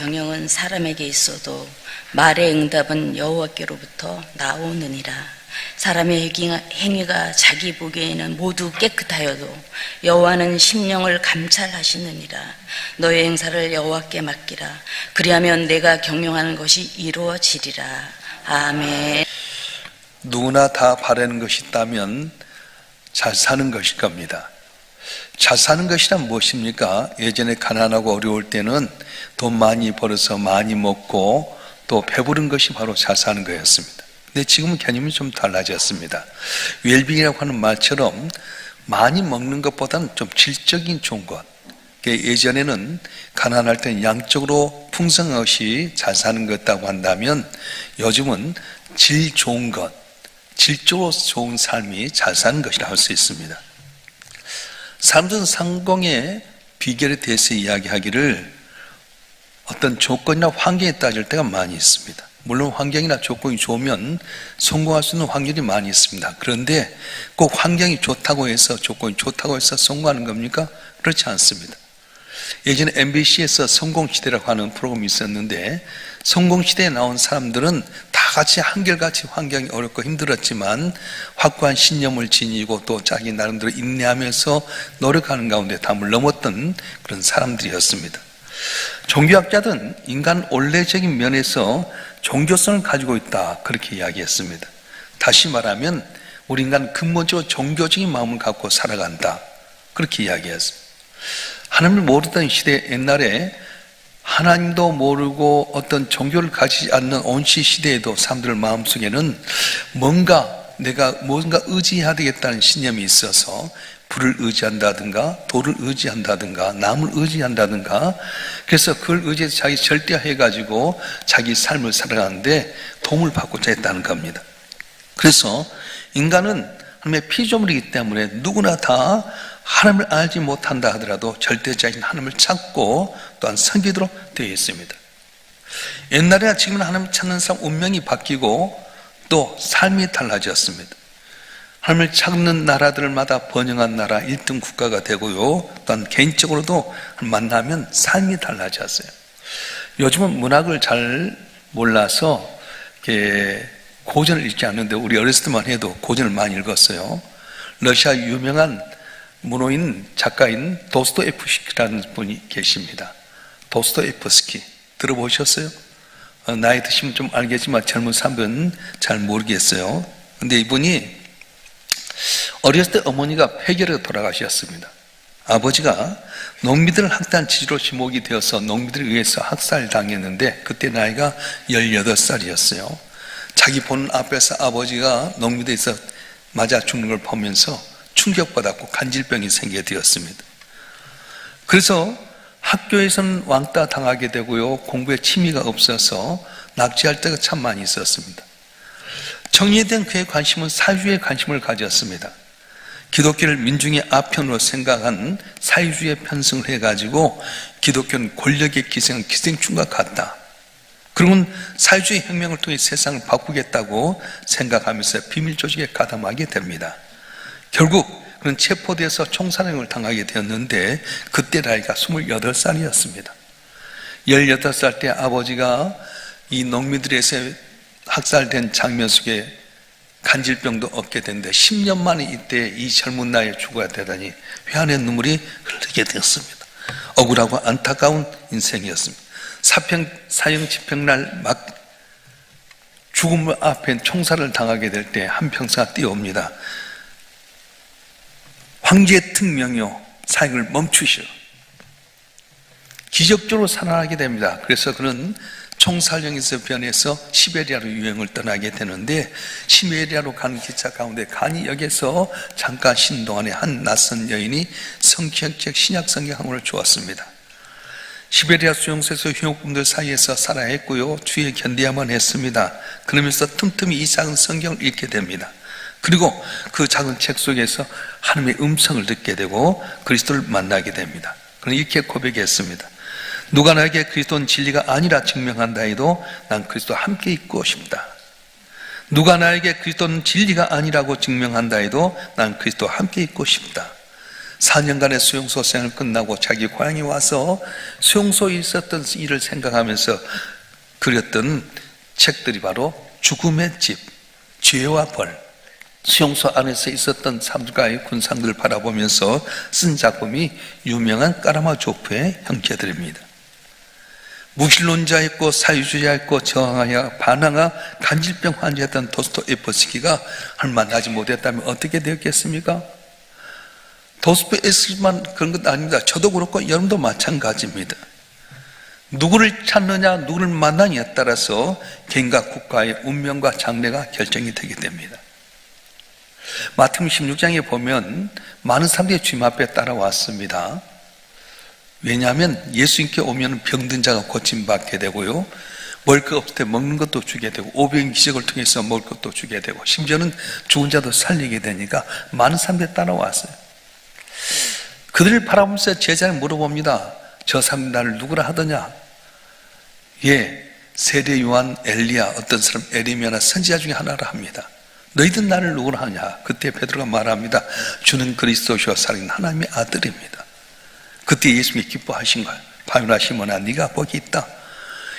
경영은 사람에게 있어도 말의 응답은 여호와께로부터 나오느니라. 사람의 행위가 자기 보기에는 모두 깨끗하여도 여호와는 심령을 감찰하시느니라. 너의 행사를 여호와께 맡기라. 그리하면 내가 경영하는 것이 이루어지리라. 아멘. 누구나 다 바라는 것이 있다면 잘 사는 것일 겁니다. 잘 사는 것이란 무엇입니까? 예전에 가난하고 어려울 때는 돈 많이 벌어서 많이 먹고 또 배부른 것이 바로 잘 사는 거였습니다. 근데 지금은 개념이 좀 달라졌습니다. 웰빙이라고 하는 말처럼 많이 먹는 것보다는 좀 질적인 좋은 것. 예전에는 가난할 때는 양적으로 풍성한 것이 잘 사는 것이라고 한다면 요즘은 질 좋은 것, 질적으로 좋은 삶이 잘 사는 것이라 할 수 있습니다. 사람들은 성공의 비결에 대해서 이야기하기를 어떤 조건이나 환경에 따질 때가 많이 있습니다. 물론 환경이나 조건이 좋으면 성공할 수 있는 확률이 많이 있습니다. 그런데 꼭 환경이 좋다고 해서 조건이 좋다고 해서 성공하는 겁니까? 그렇지 않습니다. 예전에 MBC에서 성공시대라고 하는 프로그램이 있었는데 성공시대에 나온 사람들은 다 같이 한결같이 환경이 어렵고 힘들었지만 확고한 신념을 지니고 또 자기 나름대로 인내하면서 노력하는 가운데 담을 넘었던 그런 사람들이었습니다. 종교학자들은 인간 원래적인 면에서 종교성을 가지고 있다 그렇게 이야기했습니다. 다시 말하면 우리 인간 근본적으로 종교적인 마음을 갖고 살아간다 그렇게 이야기했습니다. 하나님을 모르던 시대 옛날에 하나님도 모르고 어떤 종교를 가지지 않는 온시 시대에도 사람들 마음속에는 내가 뭔가 의지해야 되겠다는 신념이 있어서 불을 의지한다든가 돌을 의지한다든가 남을 의지한다든가 그래서 그걸 의지해서 자기 절대화해가지고 자기 삶을 살아가는데 도움을 받고자 했다는 겁니다. 그래서 인간은 하나님의 피조물이기 때문에 누구나 다 하나님을 알지 못한다 하더라도 절대자인 하나님을 찾고 또한 섬기도록 되어 있습니다. 옛날에나 지금은 하나님을 찾는 사람 운명이 바뀌고 또 삶이 달라졌습니다. 하나님을 찾는 나라들마다 번영한 나라 1등 국가가 되고요. 또한 개인적으로도 만나면 삶이 달라졌어요. 요즘은 문학을 잘 몰라서 고전을 읽지 않는데 우리 어렸을 때만 해도 고전을 많이 읽었어요. 러시아 유명한 문호인 작가인 도스토옙스키라는 분이 계십니다. 도스토옙스키 들어보셨어요? 나이 드시면 좀 알겠지만 젊은 사람들은 잘 모르겠어요. 근데 이분이 어렸을 때 어머니가 폐결에 돌아가셨습니다. 아버지가 농민들 학대한 취지로 지목이 되어서 농민들에 의해서 학살당했는데 그때 나이가 18살이었어요. 자기 보는 앞에서 아버지가 농민들에서 맞아 죽는 걸 보면서 충격받았고 간질병이 생기게 되었습니다. 그래서 학교에서는 왕따 당하게 되고요. 공부에 취미가 없어서 낙제할 때가 참 많이 있었습니다. 정리에 대한 그의 관심은 사회주의에 관심을 가졌습니다. 기독교를 민중의 아편으로 생각한 사회주의에 편승을 해가지고 기독교는 권력의 기생충과 같다. 그리고 사회주의 혁명을 통해 세상을 바꾸겠다고 생각하면서 비밀 조직에 가담하게 됩니다. 결국 그는 체포돼서 총사령을 당하게 되었는데 그때 나이가 28살이었습니다. 18살 때 아버지가 이 농민들에서 학살된 장면 속에 간질병도 얻게 됐는데 10년 만에 이때 이 젊은 나이에 죽어야 되다니 회한의 눈물이 흐르게 되었습니다. 억울하고 안타까운 인생이었습니다. 사형 집행날 막 죽음 앞에 총살을 당하게 될 때 한평생 뛰어옵니다. 황제의 특명요 사형을 멈추시오. 기적적으로 살아나게 됩니다. 그래서 그는 총살령에서 변해서 시베리아로 유행을 떠나게 되는데 시베리아로 가는 기차 가운데 간이역에서 잠깐 쉬는 동안에 한 낯선 여인이 성경책 신약 성경 한 권을 주었습니다. 시베리아 수용소에서 휴업분들 사이에서 살아야 했고요. 추위에 견뎌야만 했습니다. 그러면서 틈틈이 이 작은 성경을 읽게 됩니다. 그리고 그 작은 책 속에서 하나님의 음성을 듣게 되고 그리스도를 만나게 됩니다. 그는 이렇게 고백했습니다. 누가 나에게 그리스도는 진리가 아니라 증명한다 해도 난 그리스도와 함께 있고 싶다. 누가 나에게 그리스도는 진리가 아니라고 증명한다 해도 난 그리스도와 함께 있고 싶다. 4년간의 수용소 생활 끝나고 자기 고향에 와서 수용소에 있었던 일을 생각하면서 그렸던 책들이 바로 죽음의 집, 죄와 벌, 수용소 안에서 있었던 사람들과의 군상들을 바라보면서 쓴 작품이 유명한 까라마조프의 형제들입니다. 무신론자였고 사유주의였고 저항하여 반항하 간질병 환자였던 도스토예프스키가 얼마 나지 못했다면 어떻게 되었겠습니까? 도스토예프스키만 그런 것 아닙니다. 저도 그렇고 여러분도 마찬가지입니다. 누구를 찾느냐, 누구를 만나느냐에 따라서 개인과 국가의 운명과 장래가 결정이 되게 됩니다. 마태복음 16장에 보면 많은 사람들이 주님 앞에 따라왔습니다. 왜냐하면 예수님께 오면 병든 자가 고침받게 되고요, 먹을 것 없을 때 먹는 것도 주게 되고, 오병 기적을 통해서 먹을 것도 주게 되고, 심지어는 죽은 자도 살리게 되니까 많은 사람들이 따라왔어요. 그들을 바라보면서 제자를 물어봅니다. 저 사람 나를 누구라 하더냐? 예, 세례 요한, 엘리야, 어떤 사람 에레미야나 선지자 중에 하나라 합니다. 너희들 나를 누구라 하냐? 그때 베드로가 말합니다. 주는 그리스도시요 살아계신 하나님의 아들입니다. 그때 예수님이 기뻐하신 거예요. 바요나 시몬아, 네가 복이 있다.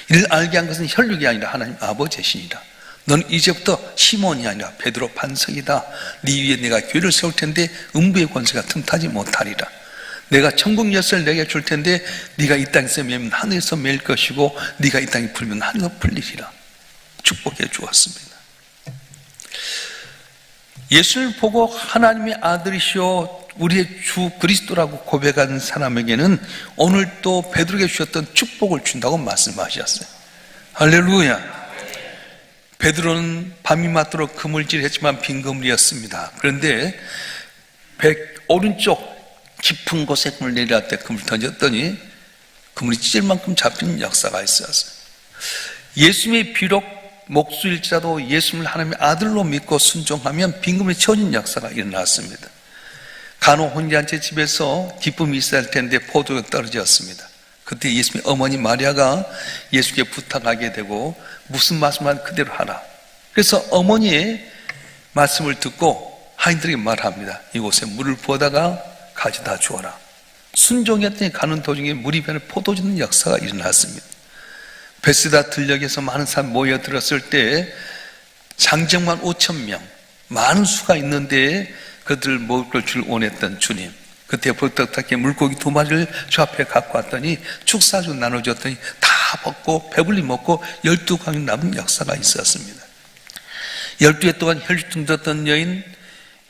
이를 알게 한 것은 혈육이 아니라 하나님 아버지시니라. 너는 이제부터 시몬이 아니라 베드로 반석이다. 네 위에 내가 교회를 세울 텐데 음부의 권세가 틈타지 못하리라. 내가 천국 열쇠를 내게 줄 텐데 네가 이 땅에서 매면 하늘에서 매일 것이고 네가 이 땅에 풀면 하늘에서 풀리리라. 축복해 주었습니다. 예수를 보고 하나님의 아들이시오 우리의 주 그리스도라고 고백한 사람에게는 오늘 또 베드로에게 주셨던 축복을 준다고 말씀하셨어요. 할렐루야. 베드로는 밤이 맞도록 그물질했지만 빈 그물이었습니다. 그런데 오른쪽 깊은 곳에 그물 내려갈 때 그물 던졌더니 그물이 찢을 만큼 잡히는 역사가 있었어요. 예수님이 비록 목수일지라도 예수님을 하나님의 아들로 믿고 순종하면 빈 그물이 채워진 역사가 일어났습니다. 가노 혼자한테 집에서 기쁨이 있어야 할 텐데 포도가 떨어졌습니다. 그때 예수님의 어머니 마리아가 예수께 부탁하게 되고 무슨 말씀만 그대로 하라. 그래서 어머니의 말씀을 듣고 하인들에게 말합니다. 이곳에 물을 부어다가 가져다 주어라. 순종했더니 가는 도중에 물이 변해 포도주는 역사가 일어났습니다. 베스다 들녘에서 많은 사람 모여들었을 때 장정만 5,000명 많은 수가 있는데 그들을 먹을 걸 줄 원했던 주님, 그때 벌떡하게 물고기 2마리를 주 앞에 갖고 왔더니 축사주 나눠줬더니 다 먹고 배불리 먹고 12강이 남은 역사가 있었습니다. 12해 동안 혈류증 졌던 여인,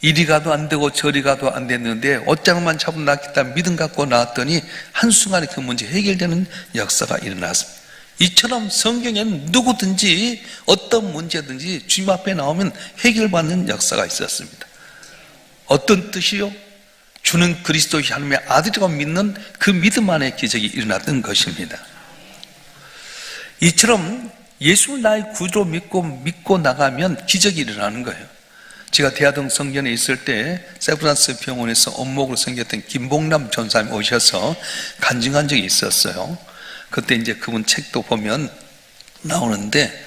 이리 가도 안 되고 저리 가도 안 됐는데 옷장만 잡으면 낫겠다 믿음 갖고 나왔더니 한순간에 그 문제 해결되는 역사가 일어났습니다. 이처럼 성경에는 누구든지 어떤 문제든지 주님 앞에 나오면 해결받는 역사가 있었습니다. 어떤 뜻이요? 주는 그리스도의 하나님의 아들이라고 믿는 그 믿음 안에 기적이 일어났던 것입니다. 이처럼 예수를 나의 구주로 믿고 나가면 기적이 일어나는 거예요. 제가 대하동 성전에 있을 때 세브란스 병원에서 원목으로 생겼던 김봉남 전사님 오셔서 간증한 적이 있었어요. 그때 이제 그분 책도 보면 나오는데,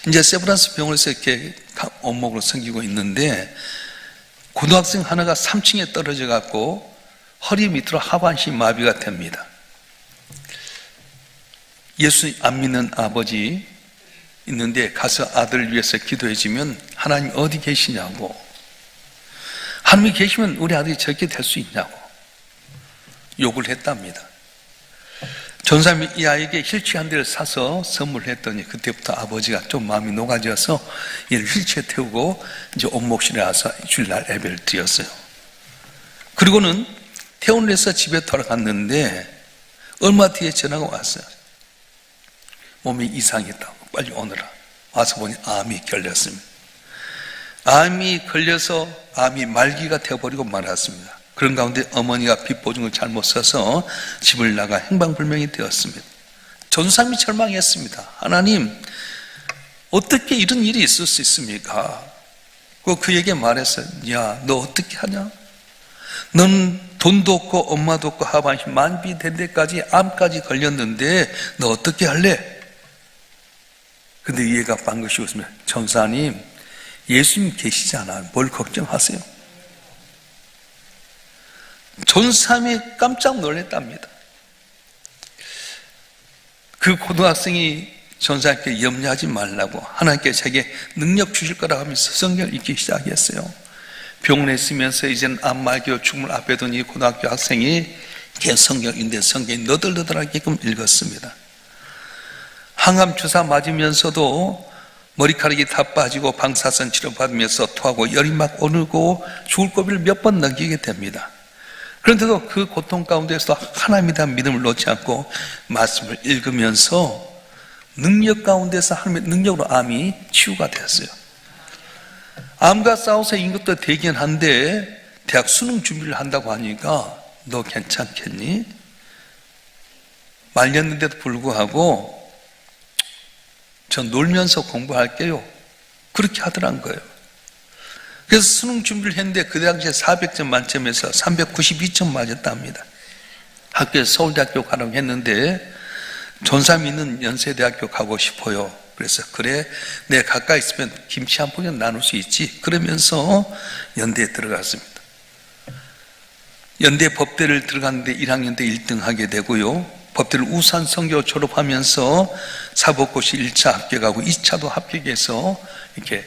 이제 세브란스 병원에서 이렇게 원목으로 생기고 있는데 고등학생 하나가 3층에 떨어져 갖고 허리 밑으로 하반신 마비가 됩니다. 예수 안 믿는 아버지 있는데 가서 아들을 위해서 기도해 주면 하나님 어디 계시냐고, 하나님이 계시면 우리 아들이 저렇게 될 수 있냐고 욕을 했답니다. 전사님이 이 아이에게 휠체어 한 대를 사서 선물했더니 그때부터 아버지가 좀 마음이 녹아져서 얘를 휠체어에 태우고 이제 온목실에 와서 주일날 예배를 드렸어요. 그리고는 퇴원을 해서 집에 돌아갔는데 얼마 뒤에 전화가 왔어요. 몸이 이상했다고 빨리 오너라. 와서 보니 암이 걸렸습니다. 암이 걸려서 암이 말기가 되어버리고 말았습니다. 그런 가운데 어머니가 빚 보증을 잘못 써서 집을 나가 행방불명이 되었습니다. 전사님이 절망했습니다. 하나님, 어떻게 이런 일이 있을 수 있습니까? 그에게 말했어요. 야, 너 어떻게 하냐? 넌 돈도 없고 엄마도 없고 하반신 만비 된 데까지 암까지 걸렸는데 너 어떻게 할래? 근데 얘가 반드시 웃으며, 전사님, 예수님 계시잖아. 뭘 걱정하세요? 전사함이 깜짝 놀랐답니다. 그 고등학생이 전사님께 염려하지 말라고, 하나님께 자기의 능력 주실 거라고 하면서 성경을 읽기 시작했어요. 병원에 있으면서 이제는 암말기로 죽음을 앞에 둔 이 고등학교 학생이 계속 성경인데 성경이 너덜너덜하게끔 읽었습니다. 항암 주사 맞으면서도 머리카락이 다 빠지고 방사선 치료받으면서 토하고 열이 막 오르고 죽을 고비를 몇 번 넘기게 됩니다. 그런데도 그 고통 가운데서 하나님에 대한 믿음을 놓지 않고 말씀을 읽으면서 능력 가운데서 하나님의 능력으로 암이 치유가 되었어요. 암과 싸워서 인 것도 되긴 한데 대학 수능 준비를 한다고 하니까 너 괜찮겠니? 말렸는데도 불구하고 저 놀면서 공부할게요. 그렇게 하더란 거예요. 그래서 수능 준비를 했는데 그 당시에 400점 만점에서 392점 맞았답니다. 학교에서 서울대학교 가라고 했는데 전사 믿는 연세대학교 가고 싶어요. 그래서 그래, 내가 가까이 있으면 김치 한 포기 나눌 수 있지. 그러면서 연대에 들어갔습니다. 연대 법대를 들어갔는데 1학년 때 1등 하게 되고요. 법대를 우산 성교 졸업하면서 사법고시 1차 합격하고 2차도 합격해서 이렇게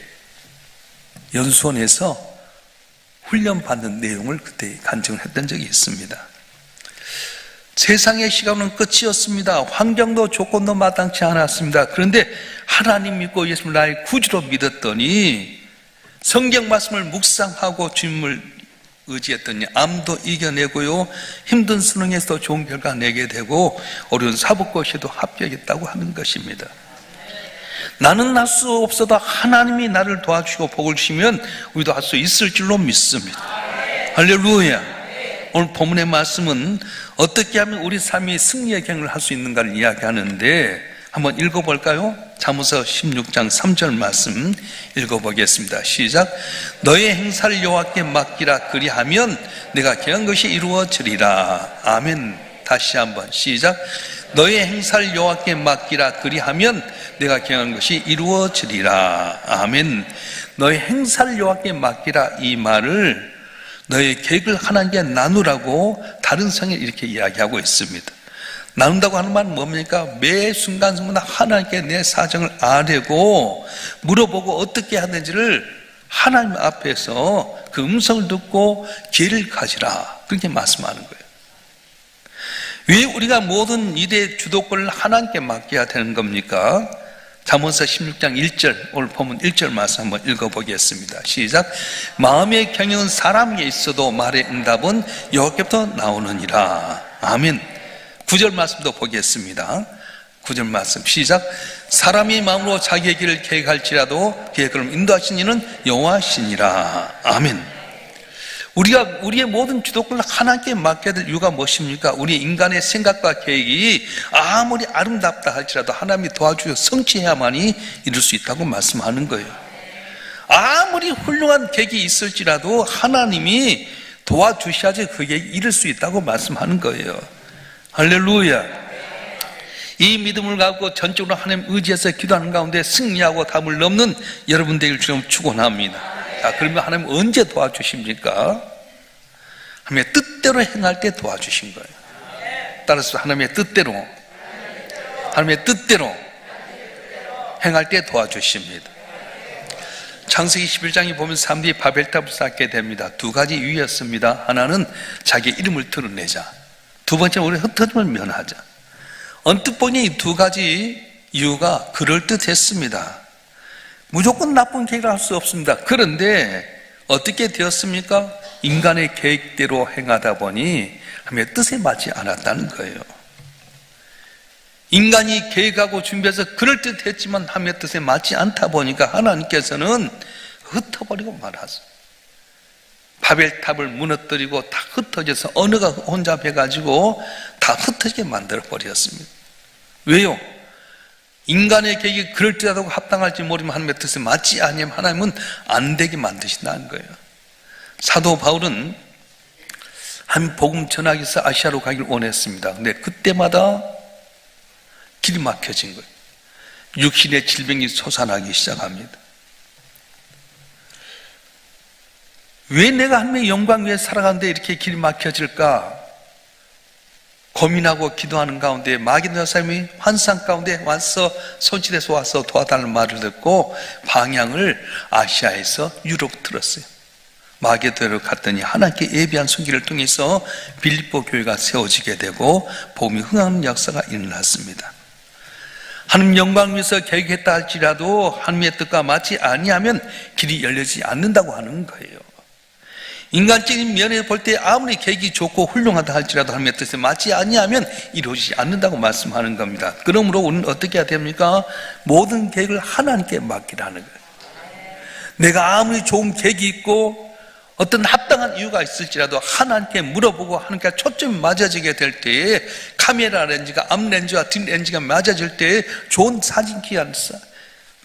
연수원에서 훈련받는 내용을 그때 간증을 했던 적이 있습니다. 세상의 시간은 끝이었습니다. 환경도 조건도 마땅치 않았습니다. 그런데 하나님 믿고 예수를 나의 구주로 믿었더니 성경 말씀을 묵상하고 주님을 의지했더니 암도 이겨내고요, 힘든 수능에서도 좋은 결과 내게 되고 어려운 사법고시에도 합격했다고 하는 것입니다. 나는 할 수 없어도 하나님이 나를 도와주시고 복을 주시면 우리도 할 수 있을 줄로 믿습니다. 할렐루야. 오늘 본문의 말씀은 어떻게 하면 우리 삶이 승리의 경험을 할 수 있는가를 이야기하는데 한번 읽어볼까요? 잠언서 16장 3절 말씀 읽어보겠습니다. 시작. 너의 행사를 여호와께 맡기라. 그리하면 내가 경한 것이 이루어지리라. 아멘. 다시 한번 시작. 너의 행사를 여호와께 맡기라. 그리하면 내가 경한 것이 이루어지리라. 아멘. 너의 행사를 여호와께 맡기라, 이 말을 너의 계획을 하나님께 나누라고 다른 성에 이렇게 이야기하고 있습니다. 나눈다고 하는 말은 뭡니까? 매 순간순간 하나님께 내 사정을 아뢰고 물어보고 어떻게 하는지를 하나님 앞에서 그 음성을 듣고 기회를 가지라, 그렇게 말씀하는 거예요. 왜 우리가 모든 일의 주도권을 하나님께 맡겨야 되는 겁니까? 잠언서 16장 1절, 오늘 본문 1절 말씀 한번 읽어보겠습니다. 시작. 마음의 경영은 사람에게 있어도 말의 응답은 여호와께부터 나오느니라. 아멘. 9절 말씀도 보겠습니다. 9절 말씀 시작. 사람이 마음으로 자기의 길을 계획할지라도 그의 걸음 인도하신 이는 여호와시니라. 아멘. 우리가 우리의 모든 주도권을 하나님께 맡겨야 될 이유가 무엇입니까? 우리 인간의 생각과 계획이 아무리 아름답다 할지라도 하나님이 도와주어 성취해야만이 이룰 수 있다고 말씀하는 거예요. 아무리 훌륭한 계획이 있을지라도 하나님이 도와주셔야지 그 계획이 이룰 수 있다고 말씀하는 거예요. 할렐루야. 이 믿음을 갖고 전적으로 하나님 의지해서 기도하는 가운데 승리하고 답을 넘는 여러분 되길 주님 축원합니다. 자, 그러면 하나님 언제 도와주십니까? 하나님의 뜻대로 행할 때 도와주신 거예요. 따라서 하나님의 뜻대로 행할 때 도와주십니다. 창세기 11장에 보면 사람들이 바벨탑을 쌓게 됩니다. 두 가지 이유였습니다. 하나는 자기 이름을 드러내자, 두 번째는 우리 흩어짐을 면하자. 언뜻 보니 이 두 가지 이유가 그럴듯했습니다. 무조건 나쁜 계획을 할 수 없습니다. 그런데 어떻게 되었습니까? 인간의 계획대로 행하다 보니 하나님의 뜻에 맞지 않았다는 거예요. 인간이 계획하고 준비해서 그럴듯했지만 하나님의 뜻에 맞지 않다 보니까 하나님께서는 흩어버리고 말았어요. 바벨탑을 무너뜨리고 다 흩어져서 언어가 혼잡해가지고 다 흩어지게 만들어버렸습니다. 왜요? 인간의 계획이 그럴듯하다고 합당할지 모르면 하나님의 뜻에 맞지 않으면 하나님은 안 되게 만드신다는 거예요. 사도 바울은 한 복음 전하기 위해서 아시아로 가기를 원했습니다. 근데 그때마다 길이 막혀진 거예요. 육신의 질병이 솟아나기 시작합니다. 왜 내가 하나님의 영광 위에 살아가는데 이렇게 길이 막혀질까? 고민하고 기도하는 가운데 마귀도 여사님이 환상 가운데 와서 손짓에서 와서 도와달라는 말을 듣고 방향을 아시아에서 유럽 들었어요. 마게도로 갔더니 하나님께 예비한 손길을 통해서 빌립보 교회가 세워지게 되고 복음이 흥하는 역사가 일어났습니다. 하나님 영광 위해서 계획했다 할지라도 하나님의 뜻과 맞지 아니하면 길이 열리지 않는다고 하는 거예요. 인간적인 면에서 볼 때 아무리 계획이 좋고 훌륭하다 할지라도 하나님의 뜻에 맞지 아니하면 이루어지지 않는다고 말씀하는 겁니다. 그러므로 우리는 어떻게 해야 됩니까? 모든 계획을 하나님께 맡기라는 거예요. 내가 아무리 좋은 계획이 있고 어떤 합당한 이유가 있을지라도 하나님께 물어보고 하나님께 초점이 맞아지게 될 때에 카메라 렌즈가 앞 렌즈와 뒷 렌즈가 맞아질 때에 좋은 사진 귀한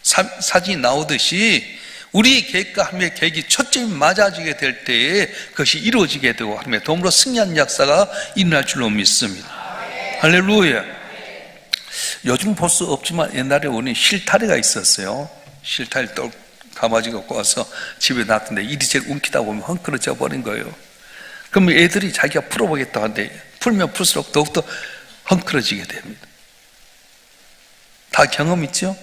사진이 나오듯이 우리 계획과 하나님의 계획이 초점이 맞아지게 될 때에 그것이 이루어지게 되고 하나님의 도움으로 승리하는 역사가 일어날 줄로 믿습니다. 할렐루야. 요즘 볼 수 없지만 옛날에 우리 실타래가 있었어요. 실타래 또 가마지 갖고 와서 집에 놨던데 일이 제일 움키다 보면 헝클어져 버린 거예요. 그럼 애들이 자기가 풀어보겠다 하는데 풀면 풀수록 더욱더 헝클어지게 됩니다. 다 경험 있죠?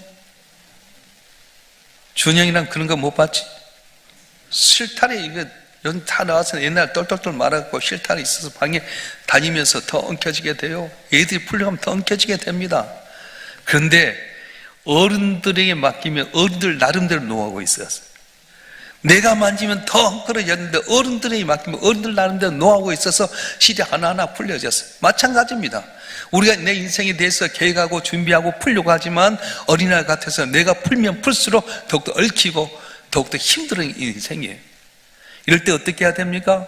준영이랑 그런 거 못 봤지? 실타래 이거 요즘 다 나와서 옛날 똘똘똘 말아갖고 실타래 있어서 방에 다니면서 더 엉켜지게 돼요. 애들이 풀려가면 더 엉켜지게 됩니다. 그런데 어른들에게 맡기면 어른들 나름대로 노하고 있었어요. 내가 만지면 더 헝클어졌는데 어른들에게 맡기면 어른들 나름대로 노하고 있어서 실이 하나하나 풀려졌어요. 마찬가지입니다. 우리가 내 인생에 대해서 계획하고 준비하고 풀려고 하지만 어린아이 같아서 내가 풀면 풀수록 더욱더 얽히고 더욱더 힘든 인생이에요. 이럴 때 어떻게 해야 됩니까?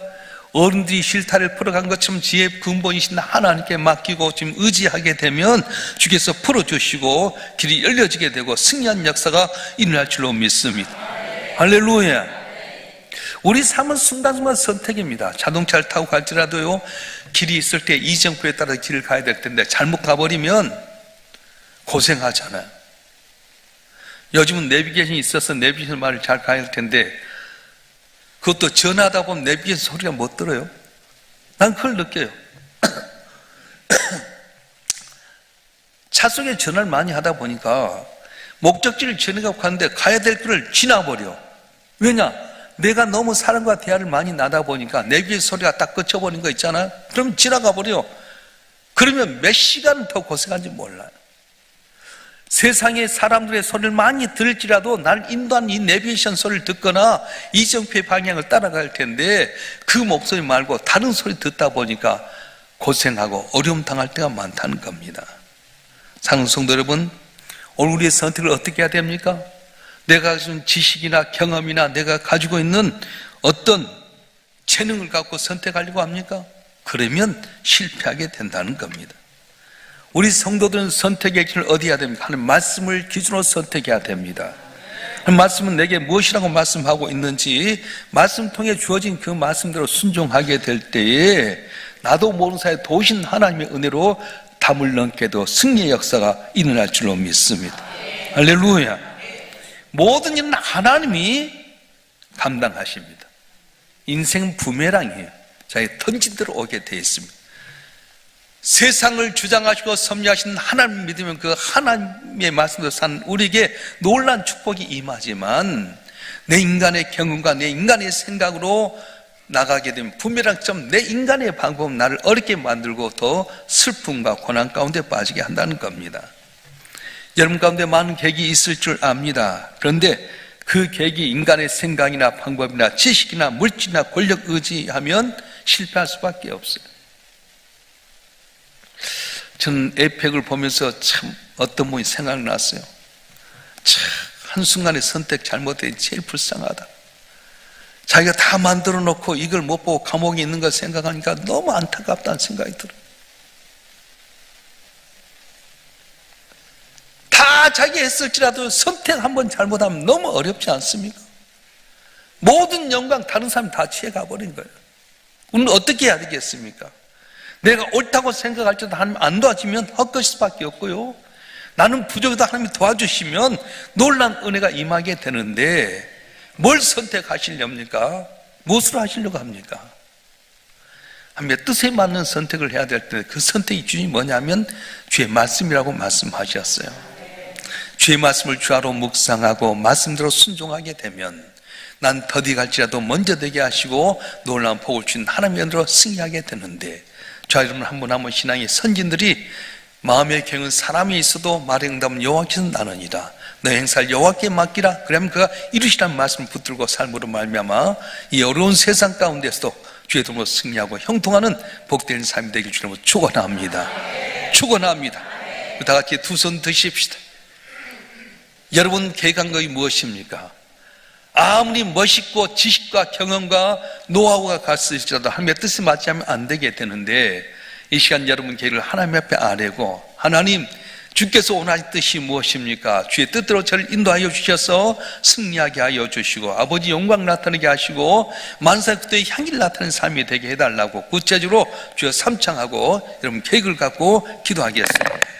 어른들이 실타래를 풀어간 것처럼 지혜 근본이신 하나님께 맡기고 지금 의지하게 되면 주께서 풀어주시고 길이 열려지게 되고 승리한 역사가 일어날 줄로 믿습니다. 할렐루야. 우리 삶은 순간순간 선택입니다. 자동차를 타고 갈지라도요, 길이 있을 때 이정표에 따라 길을 가야 될 텐데 잘못 가버리면 고생하잖아요. 요즘은 내비게이션이 있어서 내비게이션 말을 잘 가야 할 텐데 그것도 전화하다 보면 내비게이션 소리가 못 들어요. 난 그걸 느껴요. 차 속에 전화를 많이 하다 보니까 목적지를 전해가고 가는데 가야 될 길을 지나버려. 왜냐? 내가 너무 사람과 대화를 많이 나다 보니까 내비게이션 소리가 딱 꺼쳐버린 거 있잖아요. 그럼 지나가 버려. 그러면 몇 시간 더 고생한지 몰라요. 세상의 사람들의 소리를 많이 들을지라도 날 인도한 이 내비게이션 소리를 듣거나 이정표의 방향을 따라갈 텐데 그 목소리 말고 다른 소리 듣다 보니까 고생하고 어려움 당할 때가 많다는 겁니다. 사랑하는 성도 여러분, 오늘 우리의 선택을 어떻게 해야 됩니까? 내가 가진 지식이나 경험이나 내가 가지고 있는 어떤 재능을 갖고 선택하려고 합니까? 그러면 실패하게 된다는 겁니다. 우리 성도들은 선택의 길을 어디 해야 됩니까? 하나님 말씀을 기준으로 선택해야 됩니다. 말씀은 내게 무엇이라고 말씀하고 있는지 말씀 통해 주어진 그 말씀대로 순종하게 될 때에 나도 모르는 사이에 도우신 하나님의 은혜로 담을 넘게도 승리의 역사가 일어날 줄로 믿습니다. 할렐루야. 모든 일은 하나님이 감당하십니다. 인생은 부메랑이에요. 자기 던진 대로 오게 되어 있습니다. 세상을 주장하시고 섭리하신 하나님 믿으면 그 하나님의 말씀대로 산 우리에게 놀라운 축복이 임하지만 내 인간의 경험과 내 인간의 생각으로 나가게 되면 부메랑처럼 내 인간의 방법은 나를 어렵게 만들고 더 슬픔과 고난 가운데 빠지게 한다는 겁니다. 여러분 가운데 많은 계획이 있을 줄 압니다. 그런데 그 계획이 인간의 생각이나 방법이나 지식이나 물질이나 권력 의지하면 실패할 수밖에 없어요. 저는 에펙을 보면서 참 어떤 분이 생각났어요. 참 한순간에 선택 잘못해 제일 불쌍하다. 자기가 다 만들어 놓고 이걸 못 보고 감옥에 있는 걸 생각하니까 너무 안타깝다는 생각이 들어요. 다 자기 했을지라도 선택 한번 잘못하면 너무 어렵지 않습니까? 모든 영광 다른 사람이 다 취해가 버린 거예요. 우리는 어떻게 해야 되겠습니까? 내가 옳다고 생각할 때도 하나님 안 도와주면 헛것일 수밖에 없고요. 나는 부족해도 하나님이 도와주시면 놀란 은혜가 임하게 되는데 뭘 선택하시렵니까? 무엇으로 하시려고 합니까? 하나님의 뜻에 맞는 선택을 해야 될 때 그 선택의 기준이 뭐냐면 주의 말씀이라고 말씀하셨어요. 주의 말씀을 주하로 묵상하고 말씀대로 순종하게 되면 난 더디 갈지라도 먼저 되게 하시고 놀라운 복을 주신 하나님의 은혜로 승리하게 되는데, 자, 여러분 한 분 한 분 신앙의 선진들이 마음의 경은 사람이 있어도 말의 응답은 여호와께서 나느니라. 너 행사를 여호와께 맡기라. 그러면 그가 이루시라는 말씀을 붙들고 삶으로 말미암아 이 어려운 세상 가운데서도 주의 도움으로 승리하고 형통하는 복된 삶이 되길 주님으로 축원합니다. 축원합니다. 다 같이 두 손 드십시다. 여러분 계획한 것이 무엇입니까? 아무리 멋있고 지식과 경험과 노하우가 갔을지라도 하나님의 뜻에 맞지 않으면 안 되게 되는데, 이 시간 여러분 계획을 하나님 앞에 아뢰고, 하나님 주께서 원하신 뜻이 무엇입니까? 주의 뜻대로 저를 인도하여 주셔서 승리하게 하여 주시고 아버지 영광 나타내게 하시고 만사 그때의 향기를 나타내는 삶이 되게 해달라고 구체적으로 주여 삼창하고 여러분 계획을 갖고 기도하겠습니다.